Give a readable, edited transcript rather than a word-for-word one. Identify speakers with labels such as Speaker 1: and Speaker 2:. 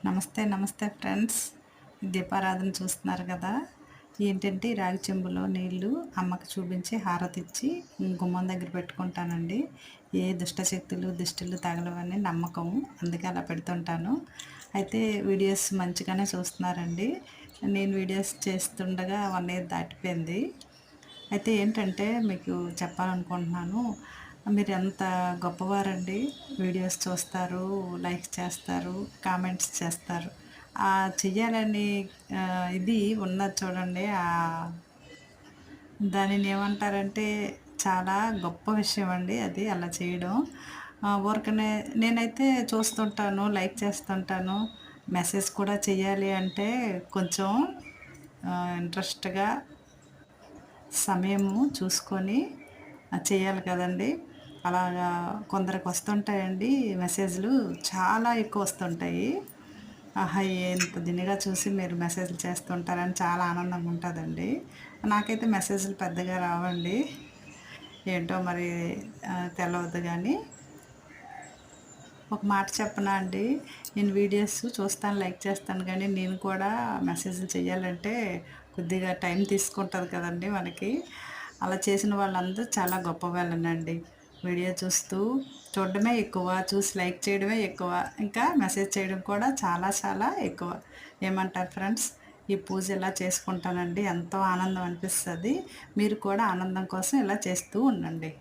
Speaker 1: నమస్తే నమస్తే ఫ్రెండ్స్, దీపారాధన చూస్తున్నారు కదా. ఏంటంటే ఈ రాగి చెంబులో నీళ్ళు అమ్మకి చూపించి హారతి ఇచ్చి గుమ్మం దగ్గర పెట్టుకుంటానండి. ఏ దుష్టశక్తులు దిష్టిలు తగలవని నమ్మకం, అందుకే అలా పెడుతుంటాను. అయితే వీడియోస్ మంచిగానే చూస్తున్నారండి. నేను వీడియోస్ చేస్తుండగా 1 ఇయర్ దాటిపోయింది. అయితే ఏంటంటే మీకు చెప్పాలనుకుంటున్నాను, మీరు ఎంత గొప్పవారండి. వీడియోస్ చూస్తారు, లైక్ చేస్తారు, కామెంట్స్ చేస్తారు. చెయ్యాలని ఇది ఉన్నది చూడండి. దానిని ఏమంటారంటే చాలా గొప్ప విషయం అండి అది అలా చేయడం. ఊరికనే నేనైతే చూస్తుంటాను, లైక్ చేస్తుంటాను. మెసేజ్ కూడా చెయ్యాలి అంటే కొంచెం ఇంట్రెస్ట్‌గా సమయము చూసుకొని చేయాలి కదండీ. అలాగా కొందరికి వస్తుంటాయండి మెసేజ్‌లు, చాలా ఎక్కువ వస్తుంటాయి. ఆహా! ఎంత దినిగా చూసి మీరు మెసేజ్‌లు చేస్తుంటారని చాలా ఆనందంగా ఉంటుందండి. నాకైతే మెసేజ్‌లు పెద్దగా రావండి. ఏంటో మరి తెలవదు గానీ, ఒక మాట చెప్పనా అండి, నేను వీడియోస్ చూస్తాను, లైక్ చేస్తాను కానీ నేను కూడా మెసేజ్‌లు చేయాలంటే కొద్దిగా టైం తీసుకుంటుంది కదండీ మనకి. అలా చేసిన వాళ్ళందరూ చాలా గొప్పవాళ్ళేనండి. వీడియో చూడడమే ఎక్కువ, చూసి లైక్ చేయడమే ఎక్కువ, ఇంకా మెసేజ్ చేయడం కూడా చాలా చాలా ఎక్కువ. ఏమంటారు ఫ్రెండ్స్? ఈ పూజ ఇలా చేసుకుంటానండి, ఎంతో ఆనందం అనిపిస్తది. మీరు కూడా ఆనందం కోసం ఇలా చేస్తూ ఉండండి.